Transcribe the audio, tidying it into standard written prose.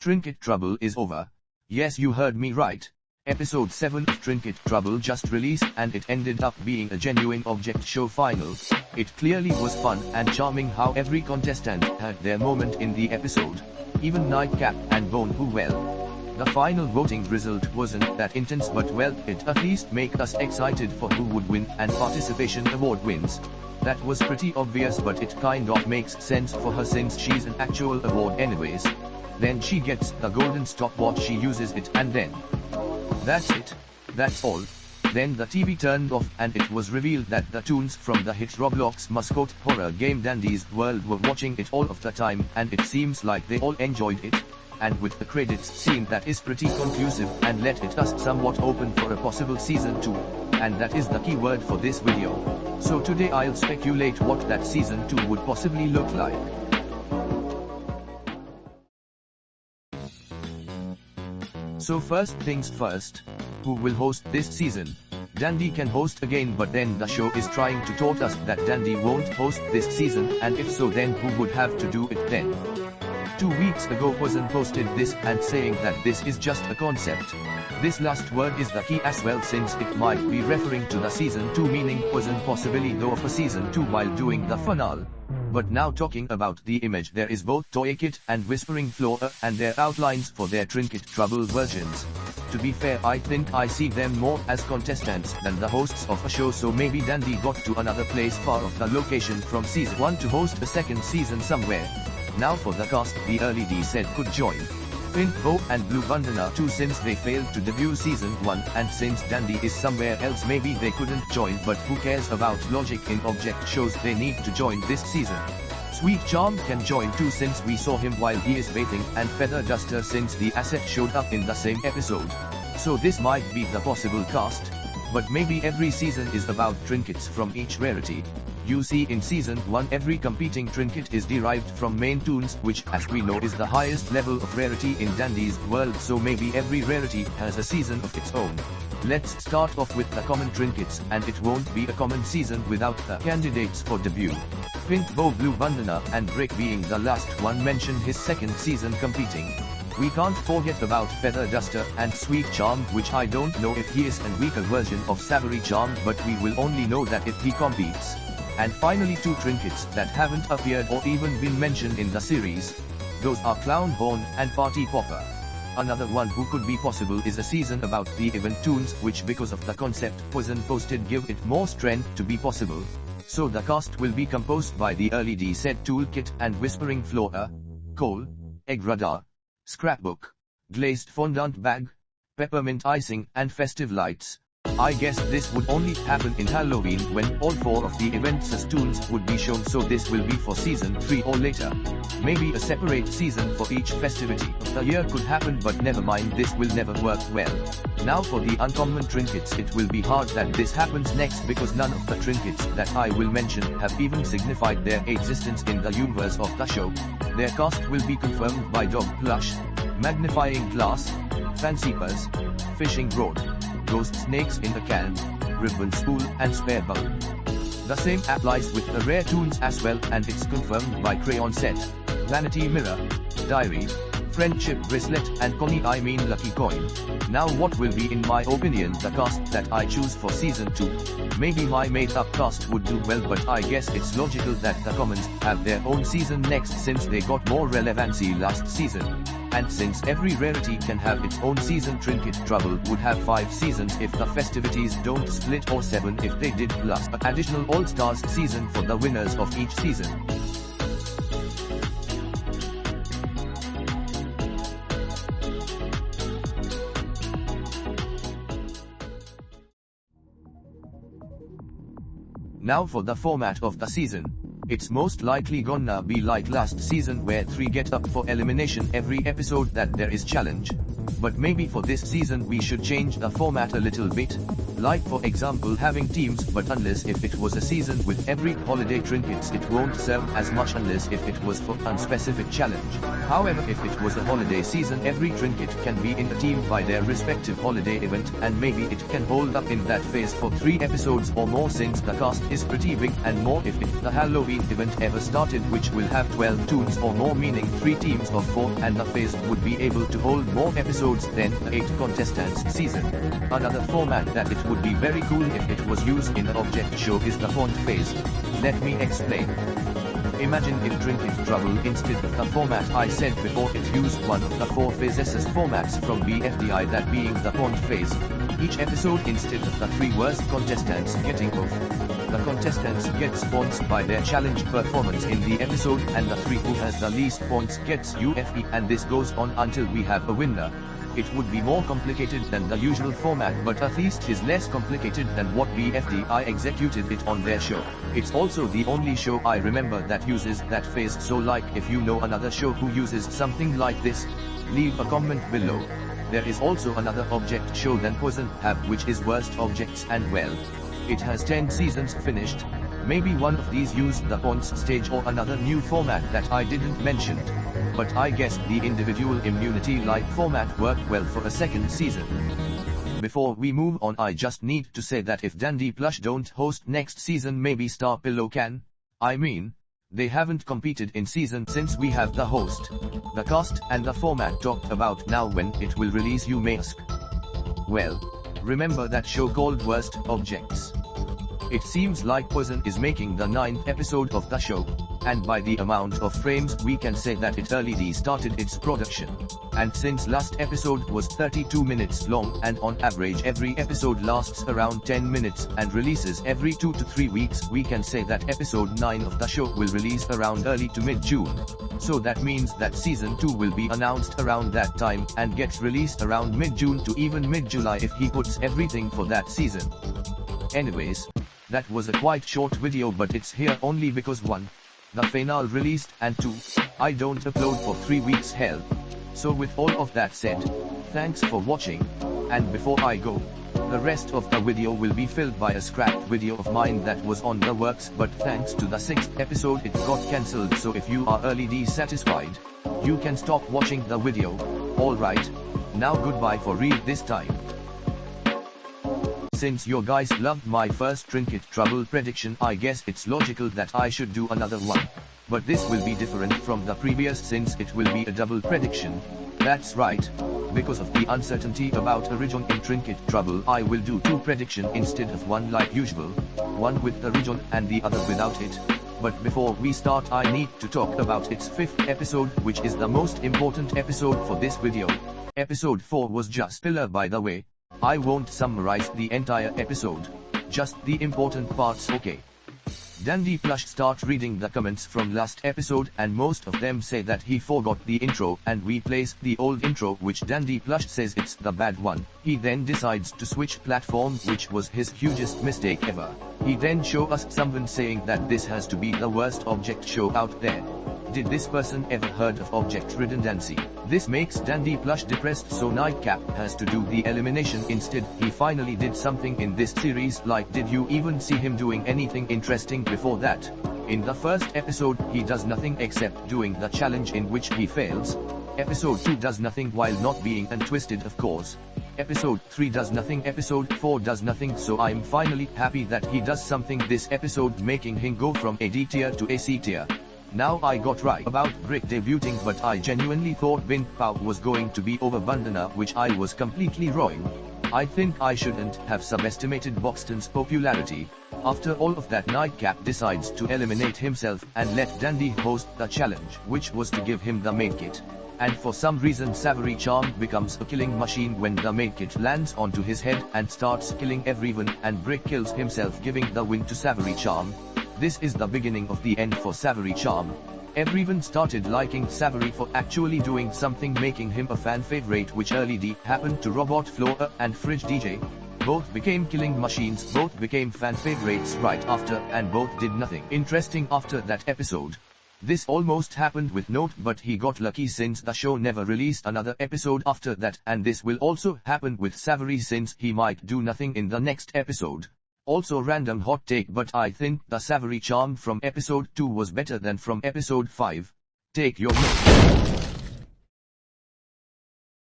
Trinket Trouble is over. Yes, you heard me right. Episode 7 of Trinket Trouble just released and it ended up being a genuine object show final. It clearly was fun and charming how every contestant had their moment in the episode. Even Nightcap and Bone, who well. The final voting result wasn't that intense, but well, it at least make us excited for who would win, and participation award wins. That was pretty obvious, but it kind of makes sense for her since she's an actual award anyways. Then she gets the golden stopwatch, she uses it, and then that's it. That's all. Then the TV turned off and it was revealed that the toons from the hit Roblox mascot horror game Dandy's World were watching it all of the time, and it seems like they all enjoyed it. And with the credits scene, that is pretty conclusive and let it us somewhat open for a possible season 2. And that is the key word for this video. So today I'll speculate what that season 2 would possibly look like. So first things first, who will host this season? Dandy can host again, but then the show is trying to taunt us that Dandy won't host this season, and if so, then who would have to do it then? 2 weeks ago Poison posted this and saying that this is just a concept. This last word is the key as well, since it might be referring to the season 2, meaning Poison possibly go for season 2 while doing the finale. But now talking about the image, there is both Trinket and Whispering Flora and their outlines for their Trinket Trouble versions. To be fair, I think I see them more as contestants than the hosts of a show, so maybe Dandy got to another place far off the location from season 1 to host a second season somewhere. Now for the cast, the early D said could join Pink Bow and Blue Bandana too, since they failed to debut season 1, and since Dandy is somewhere else maybe they couldn't join, but who cares about logic in object shows, they need to join this season. Sweet Charm can join too, since we saw him while he is bathing, and Feather Duster since the asset showed up in the same episode. So this might be the possible cast. But maybe every season is about trinkets from each rarity. You see, in season 1 every competing trinket is derived from main toons, which as we know is the highest level of rarity in Dandy's World, so maybe every rarity has a season of its own. Let's start off with the common trinkets, and it won't be a common season without the candidates for debut. Pink Bow, Blue Bandana and Brick being the last one mentioned his second season competing. We can't forget about Feather Duster and Sweet Charm, which I don't know if he is a weaker version of Savory Charm, but we will only know that if he competes. And finally, 2 trinkets that haven't appeared or even been mentioned in the series. Those are Clown Horn and Party Popper. Another one who could be possible is a season about the event toons, which because of the concept Poison posted give it more strength to be possible. So the cast will be composed by the early D said Toolkit and Whispering Flora, Coal, Egg Radar, Scrapbook, Glazed Fondant Bag, Peppermint Icing and Festive Lights. I guess this would only happen in Halloween when all 4 of the events as toons would be shown, so this will be for season 3 or later. Maybe a separate season for each festivity of the year could happen, but never mind, this will never work well. Now for the uncommon trinkets, it will be hard that this happens next, because none of the trinkets that I will mention have even signified their existence in the universe of the show. Their cast will be confirmed by Dog Plush, Magnifying Glass, Fancy Purse, Fishing Rod, Ghost Snakes in a Can, Ribbon Spool and Spare Bowl. The same applies with the rare toons as well, and it's confirmed by Crayon Set, Vanity Mirror, Diary, Friendship Bracelet and Lucky Coin. Now what will be, in my opinion, the cast that I choose for season 2? Maybe my made-up cast would do well, but I guess it's logical that the commons have their own season next, since they got more relevancy last season. And since every rarity can have its own season, Trinket Trouble would have 5 seasons if the festivities don't split, or 7 if they did, plus an additional All-Stars season for the winners of each season. Now for the format of the season. It's most likely gonna be like last season, where 3 get up for elimination every episode that there is challenge. But maybe for this season we should change the format a little bit. Like for example having teams, but unless if it was a season with every holiday trinkets it won't serve as much unless if it was for unspecific challenge. However, if it was a holiday season every trinket can be in a team by their respective holiday event, and maybe it can hold up in that phase for 3 episodes or more, since the cast is pretty big, and more if the Halloween event ever started, which will have 12 toons or more, meaning 3 teams of 4, and the phase would be able to hold more episodes than the 8 contestants season. Another format that it would be very cool if it was used in an object show is the font phase. Let me explain. Imagine if Trinket Trouble, instead of the format I said before, it used one of the 4 phases formats from BFDI, that being the font phase. Each episode, instead of the 3 worst contestants getting off, the contestants gets points by their challenge performance in the episode, and the 3 who has the least points gets UFE, and this goes on until we have a winner. It would be more complicated than the usual format, but at least is less complicated than what BFDI executed it on their show. It's also the only show I remember that uses that phase, so like if you know another show who uses something like this, leave a comment below. There is also another object show than Poison have, which is Worst Objects, and well, it has 10 seasons finished. Maybe one of these used the points stage or another new format that I didn't mention. But I guess the individual immunity-like format worked well for a second season. Before we move on, I just need to say that if Dandy Plush don't host next season, maybe Star Pillow can. I mean, they haven't competed in season since we have the host, the cast, and the format talked about. Now when it will release, you may ask. Well, remember that show called Worst Objects? It seems like Poison is making the 9th episode of the show, and by the amount of frames we can say that it early started its production. And since last episode was 32 minutes long, and on average every episode lasts around 10 minutes and releases every 2 to 3 weeks, we can say that episode 9 of the show will release around early to mid-June. So that means that season 2 will be announced around that time, and gets released around mid-June to even mid-July if he puts everything for that season. Anyways, that was a quite short video, but it's here only because 1, the finale released, and 2, I don't upload for 3 weeks hell. So with all of that said, thanks for watching, and before I go, the rest of the video will be filled by a scrapped video of mine that was on the works, but thanks to the 6th episode it got cancelled, so if you are early dissatisfied, you can stop watching the video. Alright, now goodbye for real this time. Since you guys loved my first Trinket Trouble prediction, I guess it's logical that I should do another one. But this will be different from the previous, since it will be a double prediction. That's right. Because of the uncertainty about Origin in Trinket Trouble, I will do 2 predictions instead of 1 like usual. One with the Origin and the other without it. But before we start, I need to talk about its 5th episode, which is the most important episode for this video. Episode 4 was just filler, by the way. I won't summarize the entire episode, just the important parts, okay? Dandy Plush start reading the comments from last episode, and most of them say that he forgot the intro, and we place the old intro, which Dandy Plush says it's the bad one. He then decides to switch platform, which was his hugest mistake ever. He then show us someone saying that this has to be the worst object show out there. Did this person ever heard of object redundancy? This makes Dandy Plush depressed, so Nightcap has to do the elimination instead. He finally did something in this series, like did you even see him doing anything interesting before that? In the first episode, he does nothing except doing the challenge in which he fails. Episode 2 does nothing while not being untwisted, of course. Episode 3 does nothing, episode 4 does nothing, so I'm finally happy that he does something this episode, making him go from a D tier to a C tier. Now I got right about Brick debuting, but I genuinely thought Bin Pao was going to be over Bandana, which I was completely wrong. I think I shouldn't have subestimated Boxton's popularity. After all of that, Nightcap decides to eliminate himself and let Dandy host the challenge, which was to give him the medkit. And for some reason Savory Charm becomes a killing machine when the medkit lands onto his head and starts killing everyone, and Brick kills himself, giving the win to Savory Charm. This is the beginning of the end for Savory Charm. Everyone started liking Savory for actually doing something, making him a fan favorite, which early D happened to Robot Floor and Fridge DJ. Both became killing machines, both became fan favorites right after, and both did nothing interesting after that episode. This almost happened with Note, but he got lucky since the show never released another episode after that, and this will also happen with Savory since he might do nothing in the next episode. Also random hot take, but I think the Savory charm from episode 2 was better than from episode 5. Take your note.